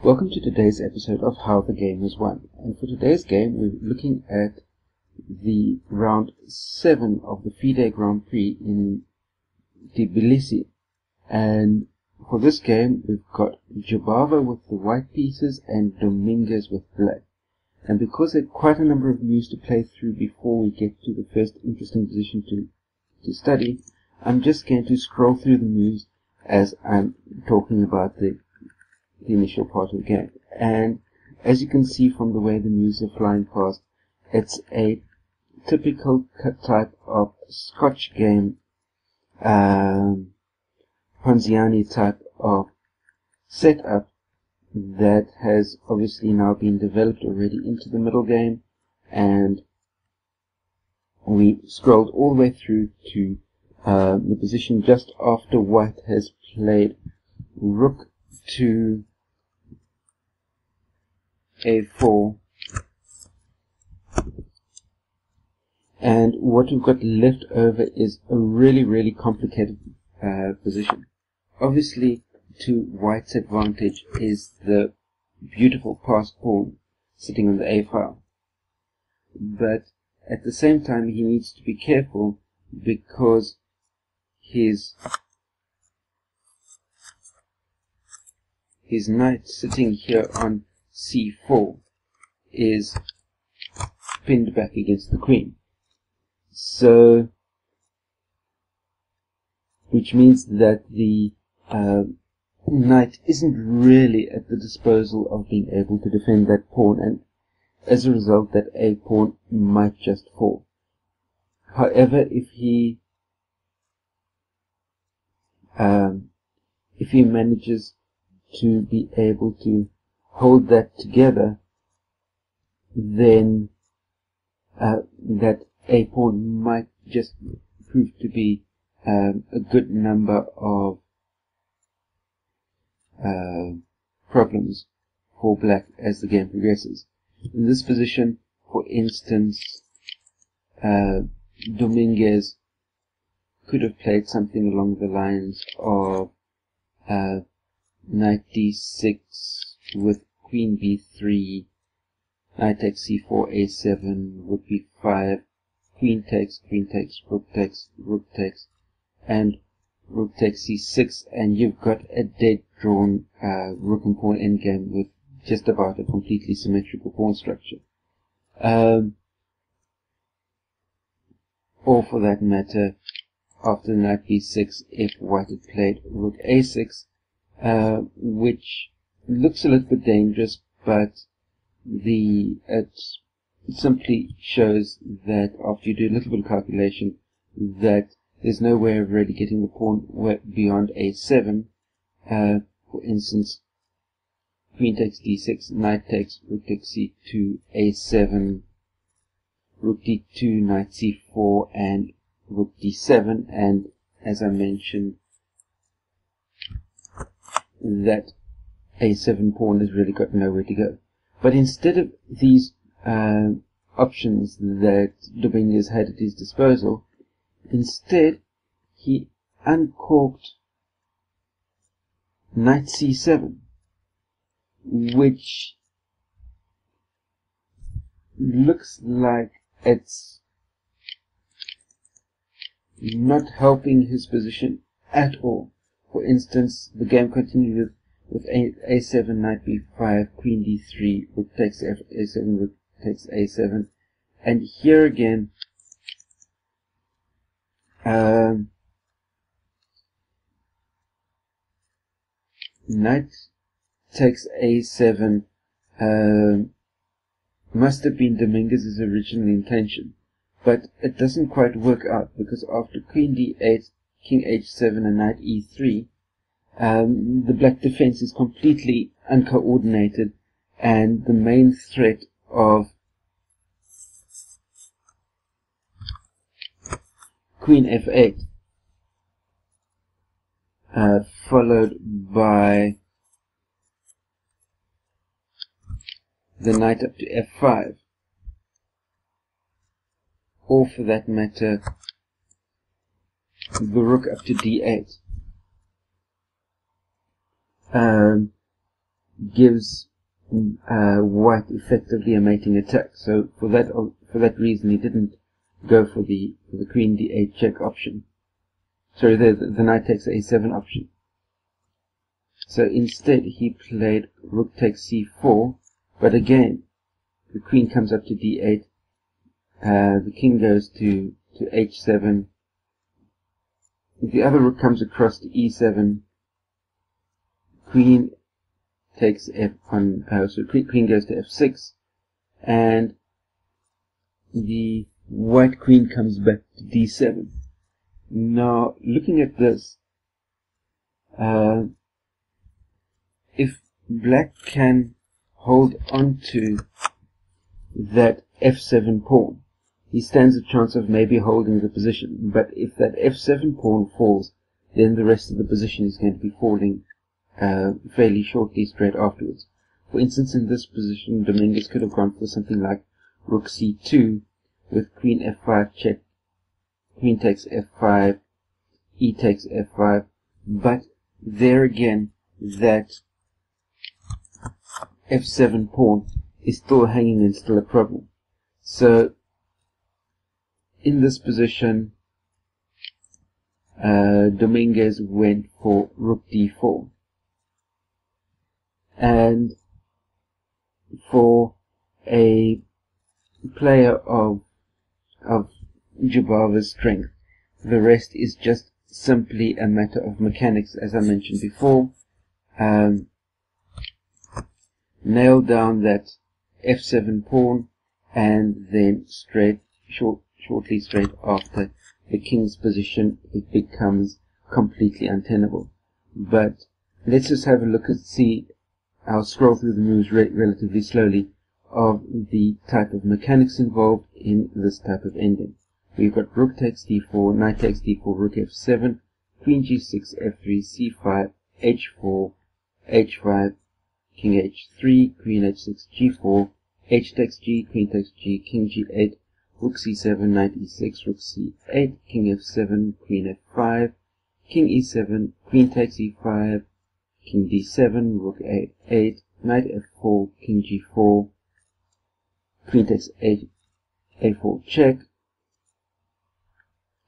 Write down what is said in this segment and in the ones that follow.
Welcome to today's episode of How the Game Was Won. And for today's game, we're looking at the round 7 of the FIDE Grand Prix in Tbilisi. And for this game, we've got Jobava with the white pieces and Dominguez with black. And because there are quite a number of moves to play through before we get to the first interesting position to study, I'm just going to scroll through the moves as I'm talking about the initial part of the game. And as you can see from the way the moves are flying past, it's a typical type of Scotch game, Ponziani type of setup that has obviously now been developed already into the middle game, and we scrolled all the way through to the position just after white has played rook to a4, and what we've got left over is a really complicated position. Obviously, to white's advantage is the beautiful passed pawn sitting on the a file, but at the same time he needs to be careful because his knight sitting here on c4 is pinned back against the queen, so which means that the knight isn't really at the disposal of being able to defend that pawn, and as a result that a pawn might just fall. However, if he manages to be able to hold that together, then that a pawn might just prove to be a good number of problems for black as the game progresses. In this position, for instance, Dominguez could have played something along the lines of knight d6 with queen b3, knight takes c4 a7, rook b5, queen takes, rook takes, and rook takes c6, and you've got a dead drawn rook and pawn endgame with just about a completely symmetrical pawn structure. Or for that matter, after knight b6, if white had played rook a6, which looks a little bit dangerous, but it simply shows that after you do a little bit of calculation, that there's no way of really getting the pawn beyond a7. For instance, queen takes d6, knight takes, rook takes c2, a7, rook d2, knight c4, and rook d7, and as I mentioned, that a7 pawn has really got nowhere to go. But instead of these options that Dominguez had at his disposal, instead he uncorked knight c7, which looks like it's not helping his position at all. For instance, the game continued with a7, knight b5, queen d3, rook takes a7, rook takes a7, and here again knight takes a7 must have been Dominguez's original intention, but it doesn't quite work out, because after queen d8, king h7 and knight e3, the black defense is completely uncoordinated, and the main threat of queen f8 followed by the knight up to f5, or for that matter the rook up to d8. gives white effectively a mating attack. So for that reason, he didn't go for the queen d8 check option. Sorry, the knight takes a7 option. So instead, he played rook takes c4, but again, the queen comes up to d8, the king goes to h7, the other rook comes across to e7, queen takes f1, so queen goes to f6, and the white queen comes back to d7. Now, looking at this, if black can hold on to that f7 pawn, he stands a chance of maybe holding the position. But if that f7 pawn falls, then the rest of the position is going to be falling fairly shortly straight afterwards. For instance, in this position, Dominguez could have gone for something like rook c2 with queen f5 check, queen takes f5, e takes f5, but there again, that f7 pawn is still hanging and still a problem. So in this position, Dominguez went for rook d4, and for a player of Jobava's strength, the rest is just simply a matter of mechanics, as I mentioned before. Nail down that f7 pawn, and then shortly straight after the king's position, it becomes completely untenable. But let's just have a look and see. I'll scroll through the moves relatively slowly of the type of mechanics involved in this type of ending. We've got rook takes d4, knight takes d4, rook f7, queen g6, f3, c5, h4, h5, king h3, queen h6, g4, h takes g, queen takes g, king g8, rook c7, knight e6, rook c8, king f7, queen f5, king e7, queen takes e5, king d7, rook a8, knight f4, king g4, queen takes a4 check,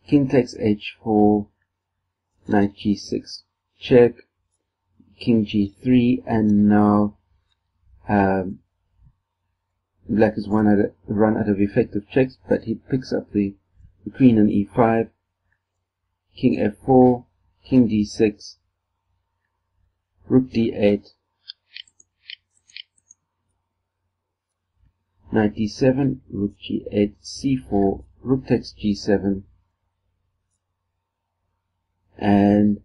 king takes h4, knight g6 check, king g3, and now black has run out of effective checks, but he picks up the queen on e5, king f4, king d6, rook d8, knight d7, rook g8, c4, rook takes g7, and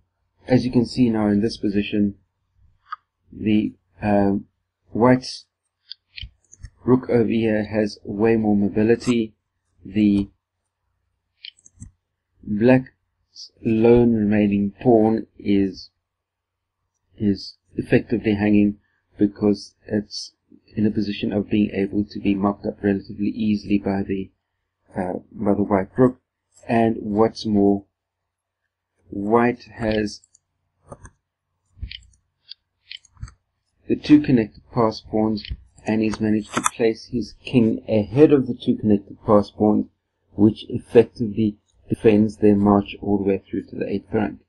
as you can see now in this position, the white's rook over here has way more mobility. The black's lone remaining pawn is effectively hanging because it's in a position of being able to be mocked up relatively easily by the white rook. And what's more, white has the two connected pass pawns, and he's managed to place his king ahead of the two connected pass pawns, which effectively defends their march all the way through to the 8th rank.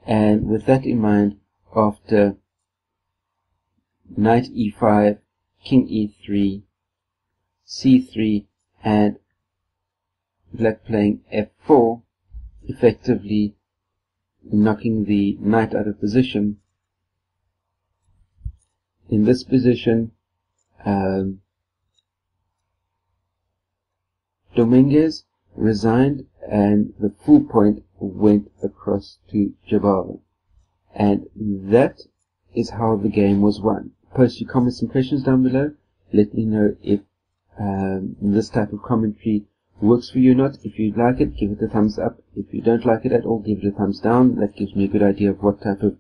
And with that in mind, after knight e5, king e3, c3, and black playing f4, effectively knocking the knight out of position, in this position, Dominguez resigned and the full point went across to Jobava. And that is how the game was won. Post your comments and questions down below. Let me know if this type of commentary works for you or not. If you like it, give it a thumbs up. If you don't like it at all, give it a thumbs down. That gives me a good idea of what type of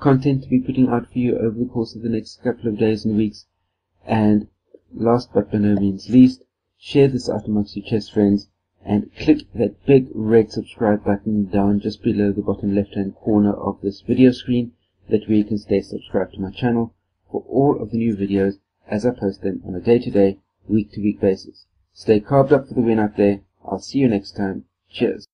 content to be putting out for you over the course of the next couple of days and weeks. And last but by no means least, share this out amongst your chess friends and click that big red subscribe button down just below the bottom left hand corner of this video screen. That way you can stay subscribed to my channel for all of the new videos as I post them on a day-to-day, week-to-week basis. Stay carved up for the win out there. I'll see you next time. Cheers.